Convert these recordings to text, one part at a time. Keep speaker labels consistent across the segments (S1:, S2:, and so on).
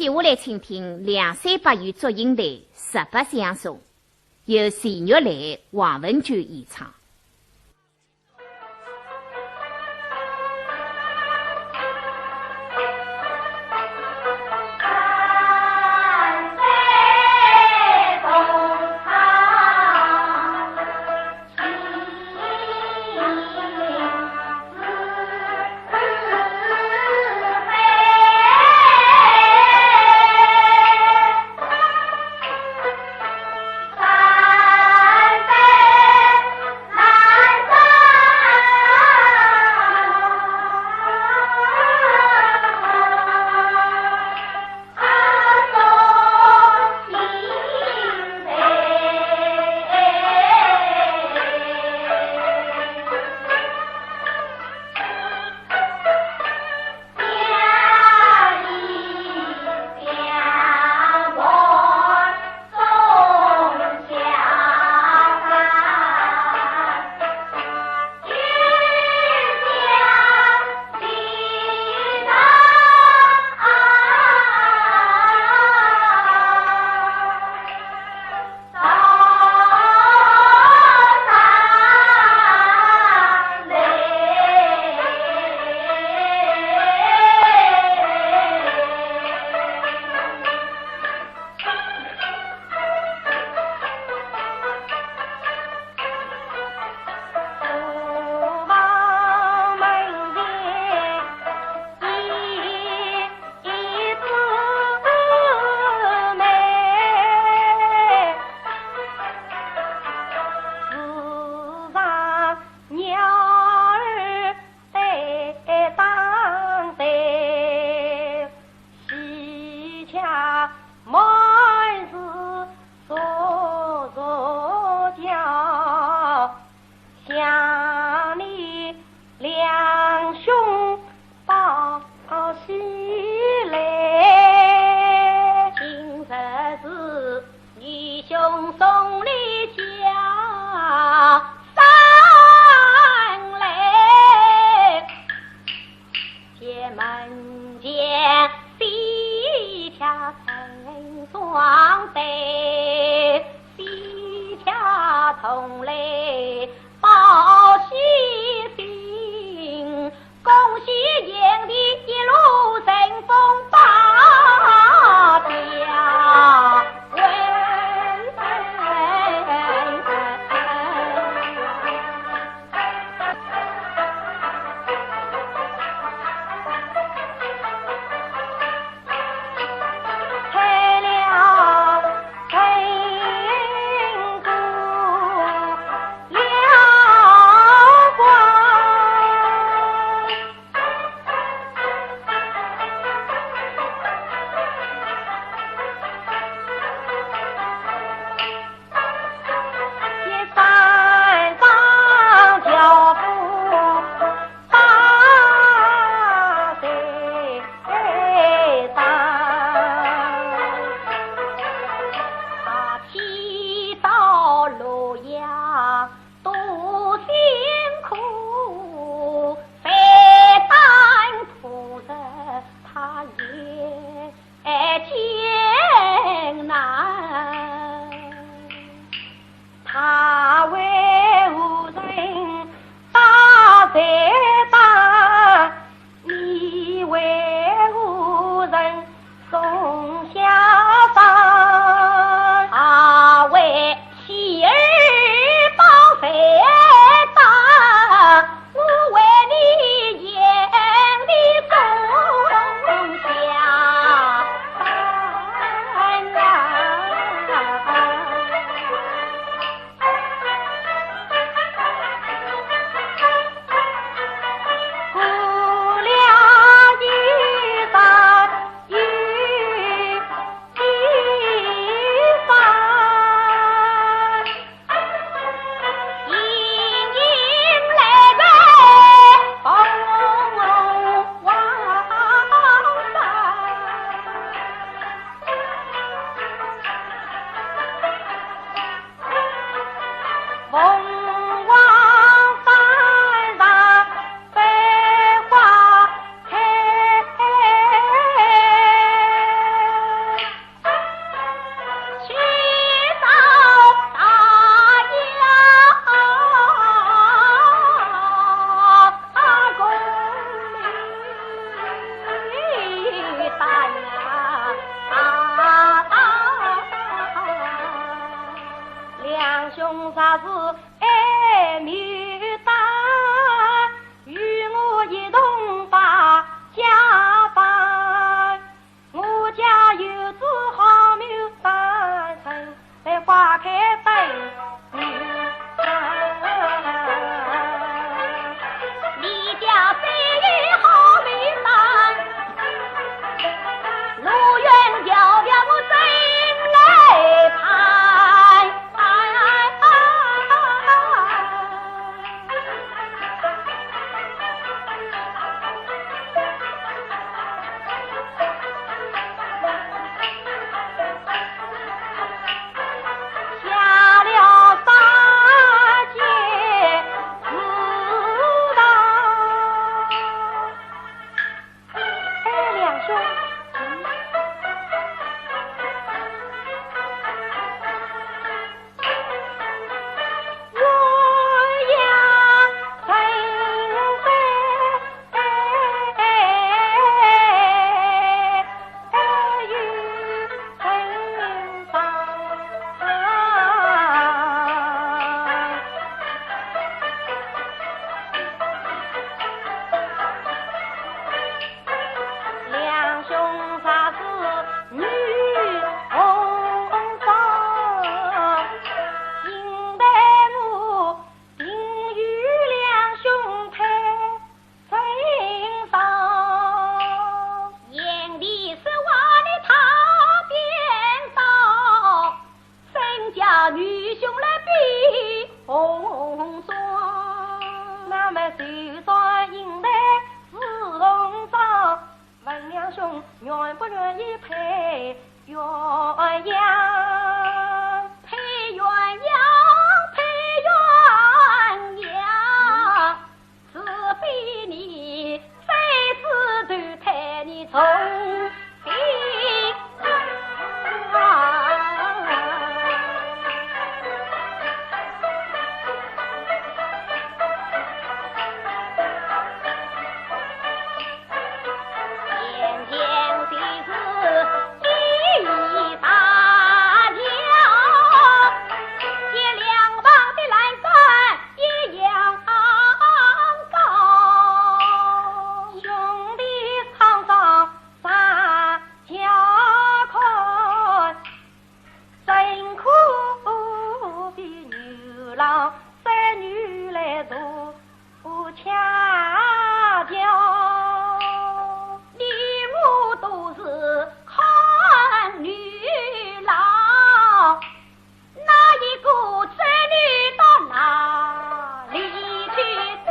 S1: 接下来请听梁山伯与祝英台十八相送，由钱玉兰、王文娟演唱。
S2: 两兄啥子爱牡丹，与我一同把家办。我家有枝好牡丹城，来花开等牡丹。你家虽有好牡丹，路远遥遥我真来盼。下了大街知道，哎，两兄。两兄啥子女红裳，应得我定与两兄配身上。眼里是我的他边道，身家女兄来比红霜。那么手上应得是红裳，问两兄愿不愿意配鸳鸯？配鸳鸯，配鸳鸯，只比你非是头抬你从心眼前的是一大条，这两旁的栏杆一样高，兄弟场上三家宽，辛苦比牛郎三女来做恰条。你我都是看女郎，哪一个织女到哪里去找？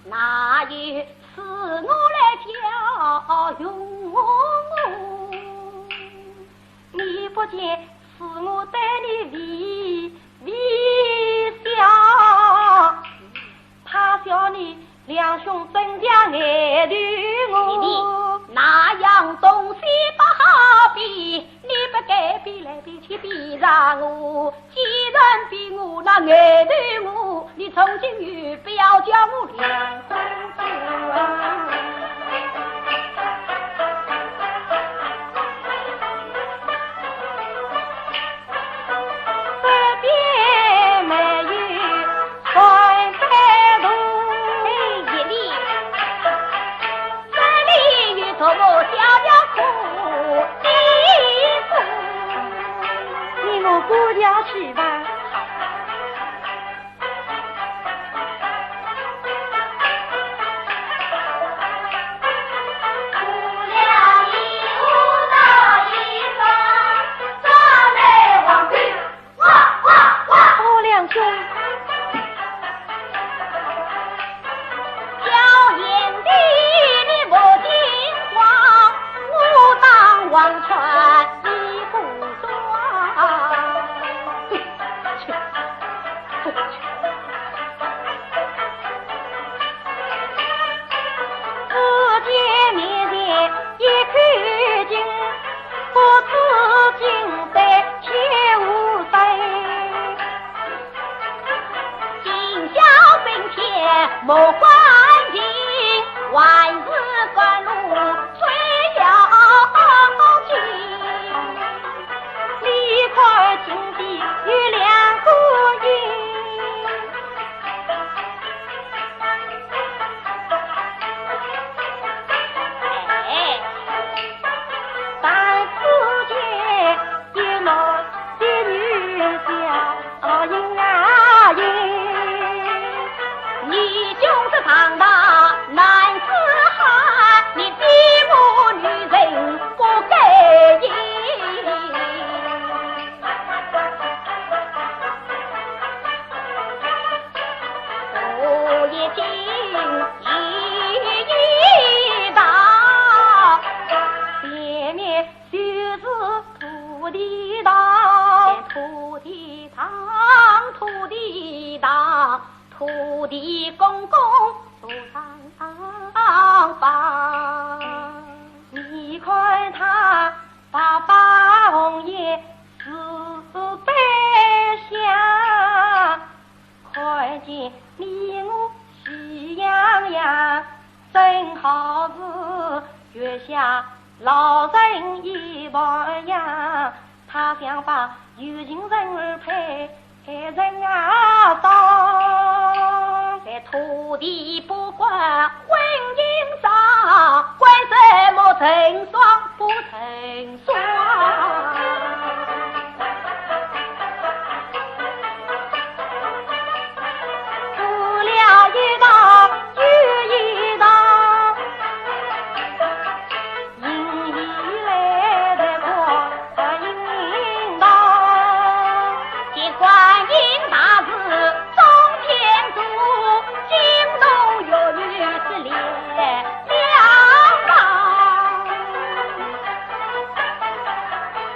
S2: 哪有是我来教用我？不见，是我对你微笑，怕笑你两兄真将爱对我。
S3: 那样东西不好比，你不该比来比去比上我。既然比我那爱对我，你从今以不要叫我两公子。
S2: 姑娘去吧。
S3: 莫关心，万事关路虽要紧，
S2: 离开金地有两个人，但此间有那的女小英啊英。
S3: 你就是长大男子汉，你比我女人不该赢。我也听一道，
S2: 前面就是土地堂，
S3: 土地堂，土地堂。土地公公坐上房，
S2: 你看他爸爸红颜是悲相，看见你我喜洋洋，正好是月下老人一模样。他想把有情人儿配人啊当，
S3: 在土地不管婚姻上，管什么成双不成双。
S2: 做了一道又一道，引以来的观音堂，
S3: 见观音大士中天主，惊动有女子连两帮，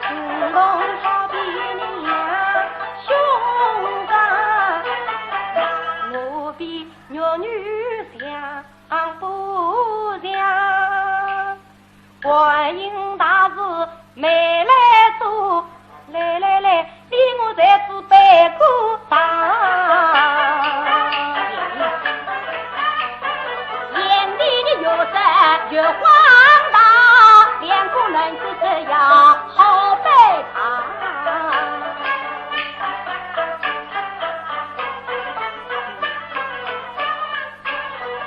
S2: 自动好比你俩兄长，我比弱女相不像。观音大士没来做，来，比我在做白骨堂。
S3: 眼里的有神越荒唐，两个人是这样好悲惨。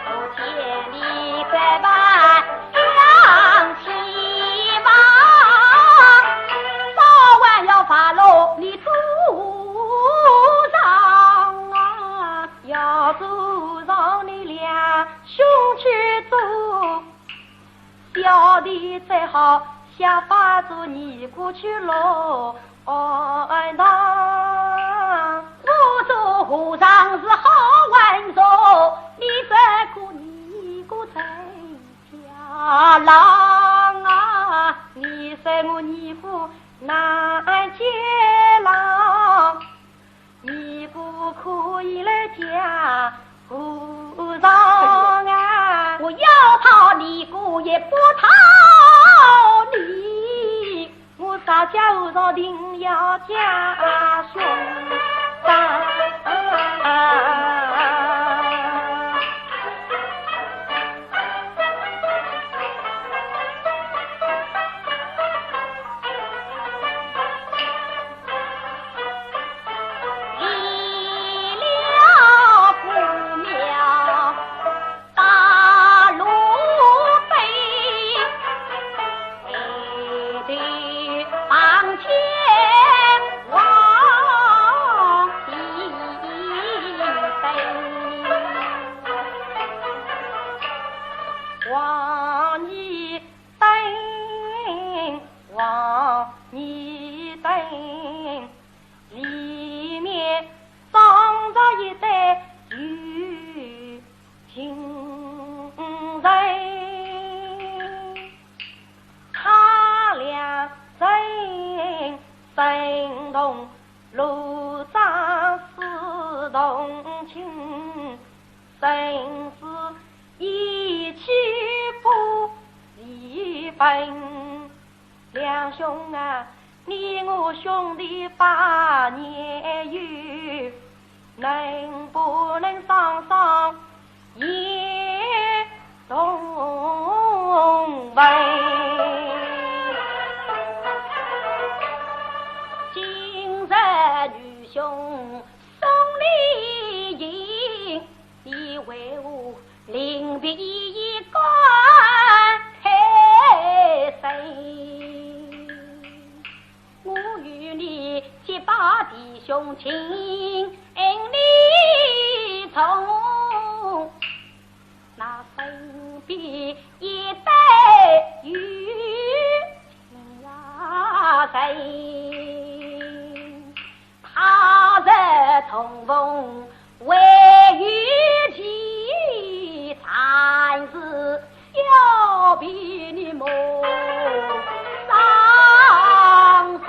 S3: 我见你百般想希望，早晚要发落你主上啊，
S2: 要主让你俩兄去做，小弟最好想法子你过去喽。当
S3: 我做和尚是好玩着，你这个尼姑在家郎啊，
S2: 你说我尼姑哪
S3: 不讨你，我撒家后头定要家兄两兄啊，你我兄弟8年有，能不能双双也同为？今日女兄送礼银，你为我另辟一关开谁？我与你结拜弟兄情，你从那身边一带与情啊谁？他日同逢为与其才是要比你莫伤心。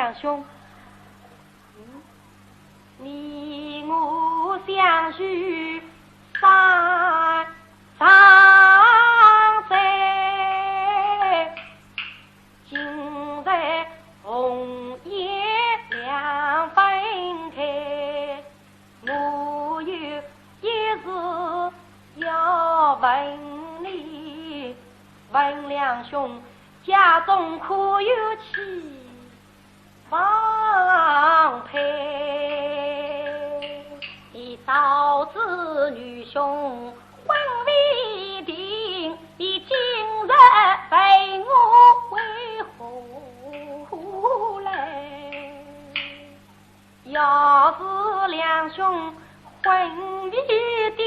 S2: 两兄，你我相许三载，今日红叶两分开，我有一事要问你，问两兄，家中可有妻房配？你早知女兄婚未定，你今日为我为何来？要是两兄婚未定，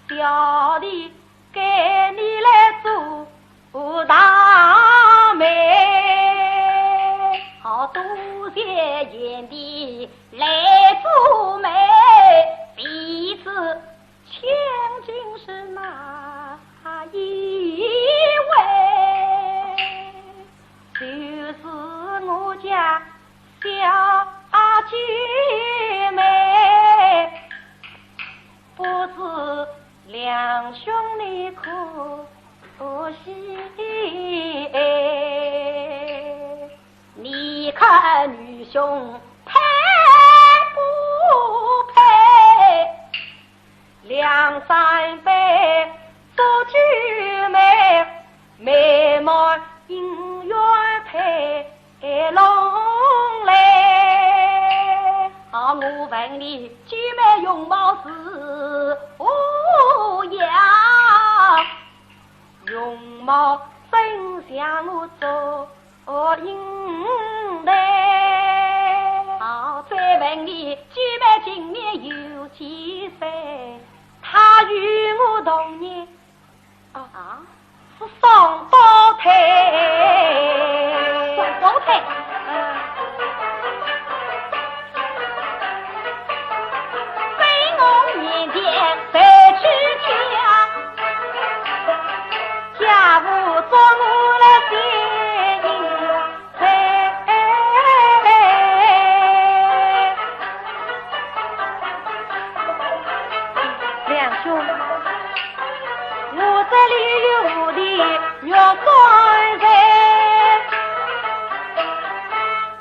S2: 小弟给你来做大媒，好多谢贤弟来做媒，彼此千金是哪一位？就是我家小姐妹，不知两兄你可惜？你看女兄配不配？两三杯做句妹，眉毛姻缘配龙来。啊，我问你，句妹容貌是何样？容貌真像我做英台。啊，再问你，举妹今年有几岁？她与我同年，是双胞胎。双胞胎。非我年前再去家，家务做我来接应。两兄，我这里有我的肉酸菜，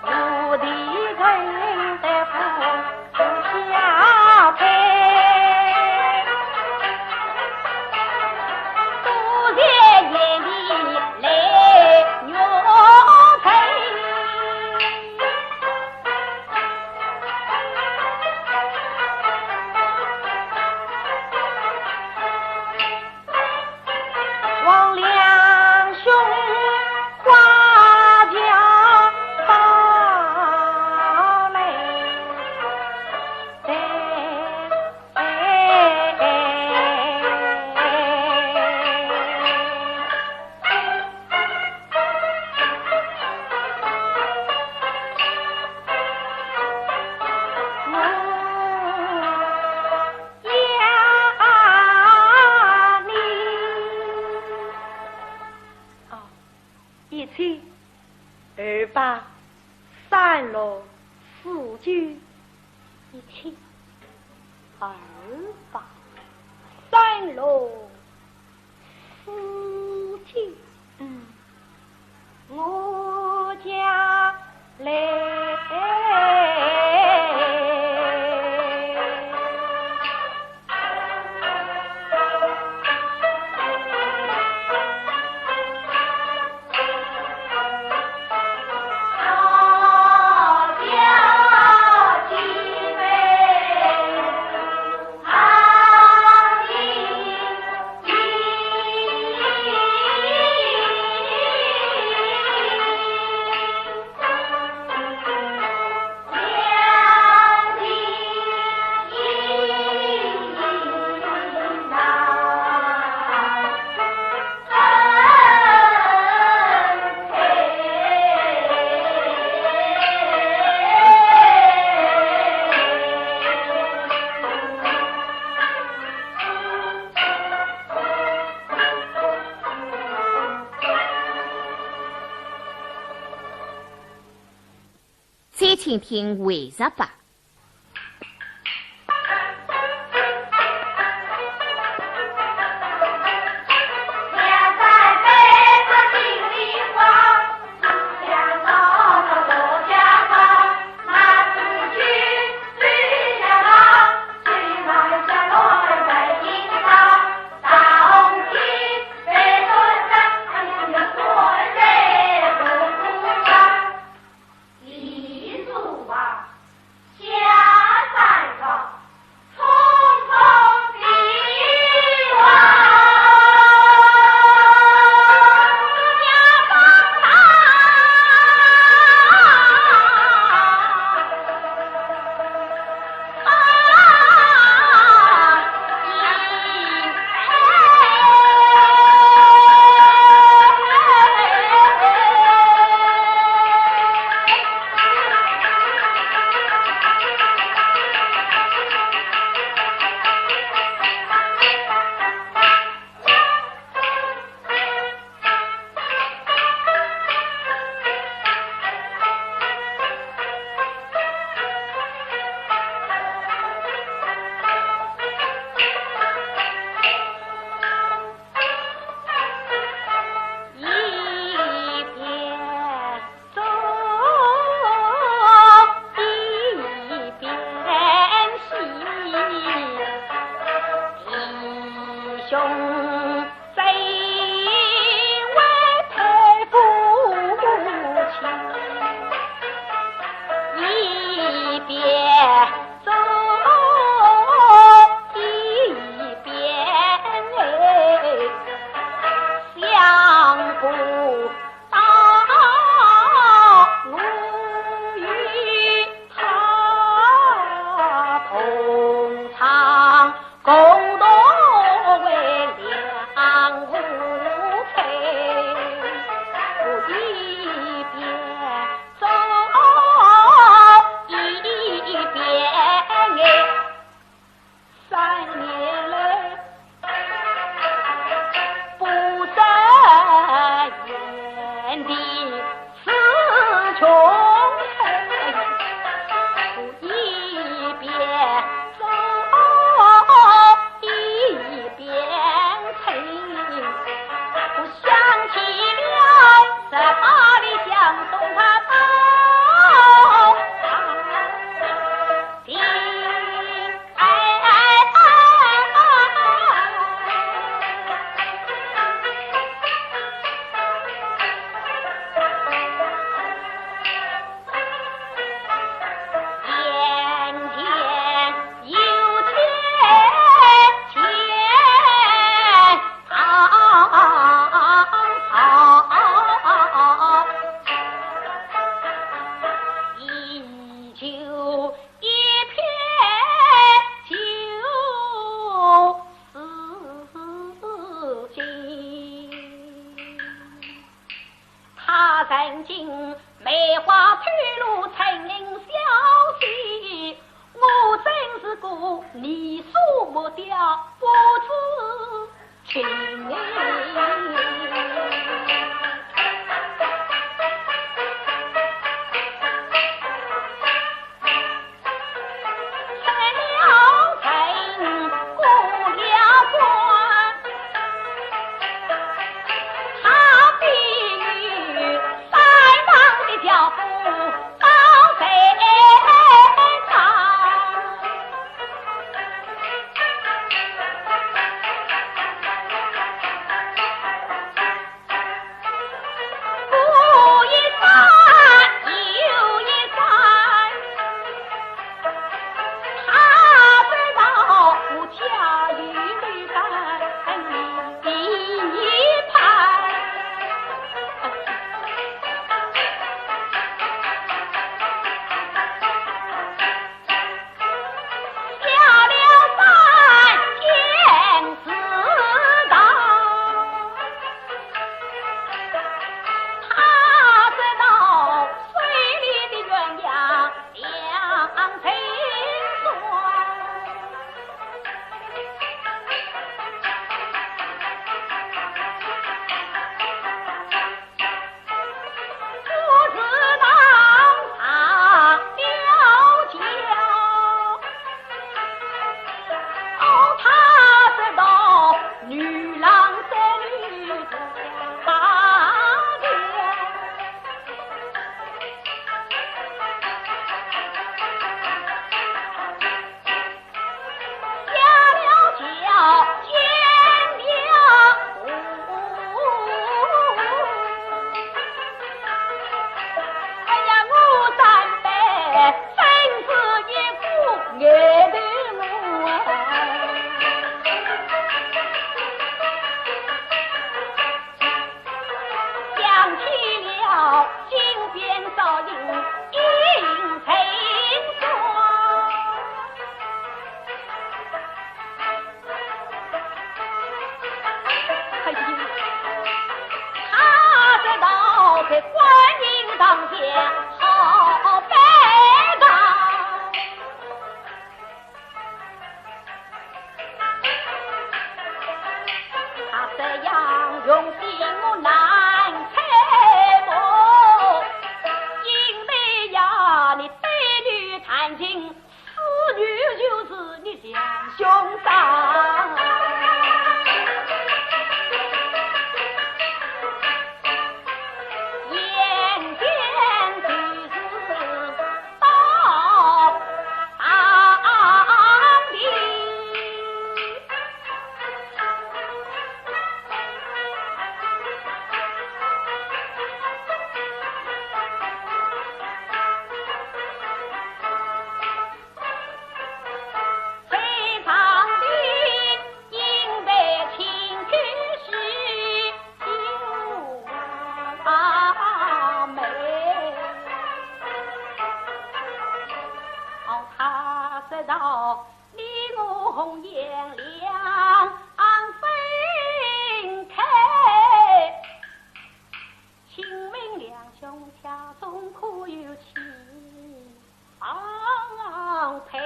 S2: 我的人在府下配，多谢眼里来肉菜。望两兄花家宝来，一七二八三六四九，一七二八三六四九，我家来。
S1: 听听为啥吧。
S3: 对我想起了金边少林银成双，他这道在观音当前好悲伤，他这样用心我难猜摩，因为呀你对女弹琴，此女就是你想兄长。离我红颜两分开，亲民两兄家中可有妻配？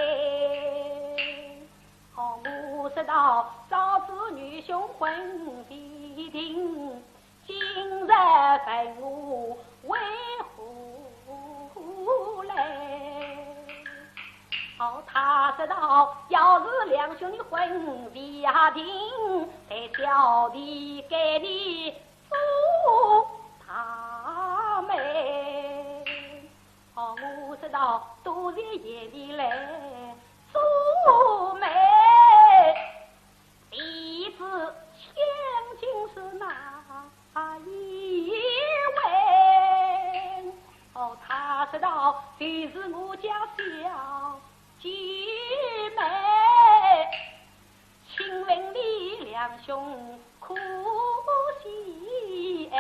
S3: 我知道早知女兄婚必定，今日问我为何来？他知道要是两兄弟婚必定，在小弟给你做他妹。我知道都在夜里来做媒，弟子千金是哪一位？他知道这是我家小姐妹，请问你两兄可惜哎？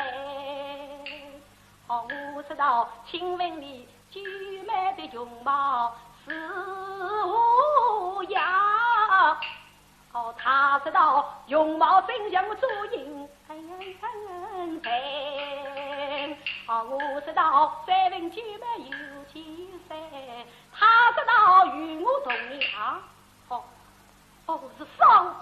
S3: 我知道，请问你姐妹的容貌是何样？他知道容貌真像朱茵我知道三分姐妹有几岁，他知道与我同年是上